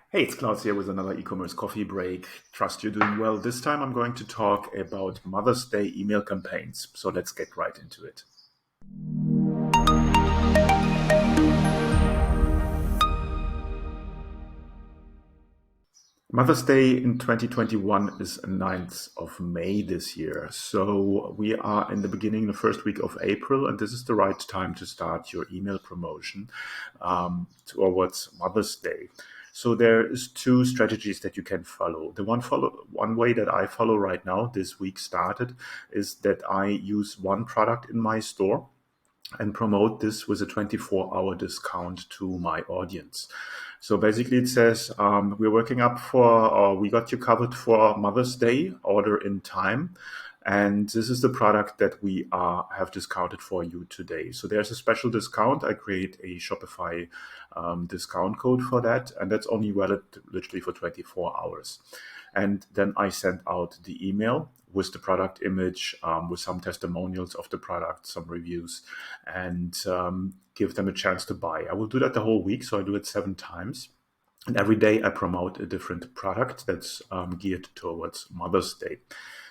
Hey, it's Klaus here with another e-commerce coffee break. Trust you're doing well. This time I'm going to talk about Mother's Day email campaigns. So let's get right into it. Mother's Day in 2021 is 9th of May this year. So we are in the beginning, the first week of April, and this is the right time to start your email promotion towards Mother's Day. So there is two strategies that you can follow. One way that I follow right now, this week started, is that I use one product in my store and promote this with a 24-hour discount to my audience. So basically it says, we're working up or we got you covered for Mother's Day, order in time. And this is the product that we have discounted for you today. So there's a special discount. I create a Shopify discount code for that. And that's only valid literally for 24 hours. And then I send out the email with the product image, with some testimonials of the product, some reviews, and give them a chance to buy. I will do that the whole week, so I do it 7 times. And every day I promote a different product that's geared towards Mother's Day.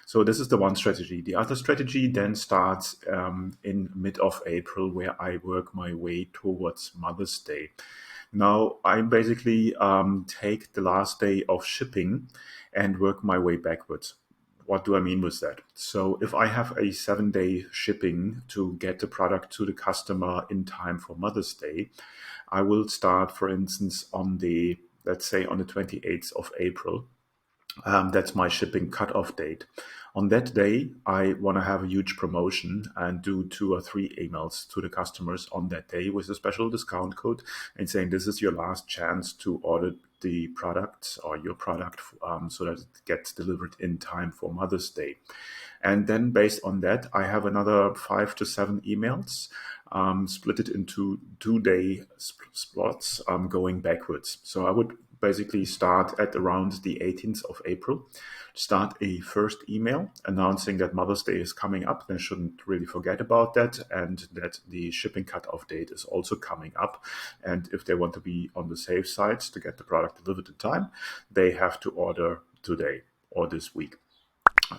So this is the one strategy. The other strategy then starts in mid of April, where I work my way towards Mother's Day. Now, I basically take the last day of shipping and work my way backwards. What do I mean with that? So if I have a 7-day shipping to get the product to the customer in time for Mother's Day, I will start, for instance, let's say on the 28th of April. That's my shipping cutoff date. On that day, I want to have a huge promotion and do 2 or 3 emails to the customers on that day with a special discount code and saying this is your last chance to order the product or your product so that it gets delivered in time for Mother's Day. And then based on that, I have another 5 to 7 emails, split it into 2-day slots going backwards. So I would basically start at around the 18th of April, start a first email announcing that Mother's Day is coming up. They shouldn't really forget about that, and that the shipping cutoff date is also coming up. And if they want to be on the safe side to get the product delivered in time, they have to order today or this week.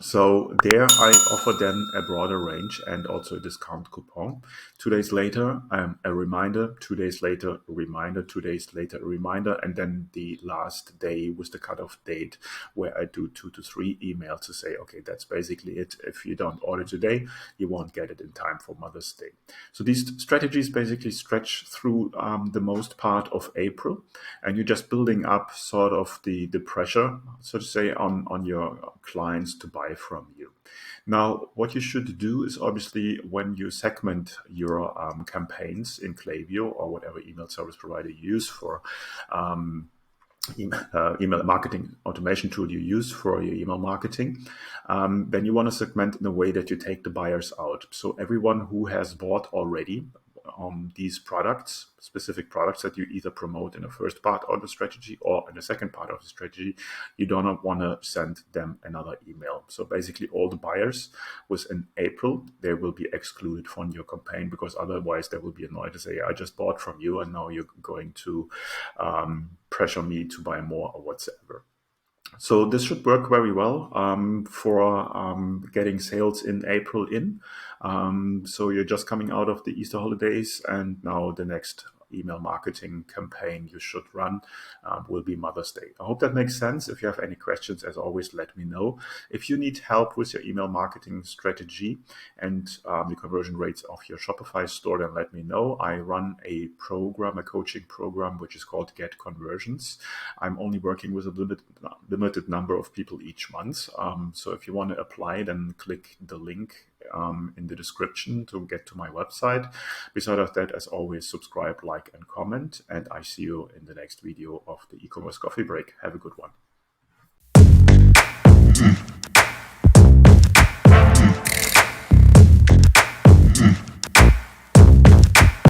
So there I offer then a broader range and also a discount coupon. 2 days later, a reminder, 2 days later, a reminder, 2 days later, a reminder, and then the last day was the cutoff date where I do 2 to 3 emails to say, okay, that's basically it. If you don't order today, you won't get it in time for Mother's Day. So these strategies basically stretch through the most part of April, and you're just building up sort of the pressure, so to say, on your clients to buy from you. Now, what you should do is obviously when you segment your campaigns in Klaviyo or whatever email service provider you use for email marketing automation tool you use for your email marketing, then you want to segment in a way that you take the buyers out. So everyone who has bought already these products, specific products that you either promote in the first part of the strategy or in the second part of the strategy, you do not want to send them another email. So basically all the buyers within April, they will be excluded from your campaign, because otherwise they will be annoyed to say, I just bought from you and now you're going to pressure me to buy more or whatsoever. So this should work very well for getting sales in April in. So you're just coming out of the Easter holidays, and now the next email marketing campaign you should run will be Mother's Day. I hope that makes sense. If you have any questions, as always, let me know. If you need help with your email marketing strategy and the conversion rates of your Shopify store, then let me know. I run a coaching program, which is called Get Conversions. I'm only working with a limited number of people each month. So if you want to apply, then click the link in the description to get to my website. Beside of that, as always, subscribe, like, and comment, and I see you in the next video of the e-commerce coffee break. Have a good one.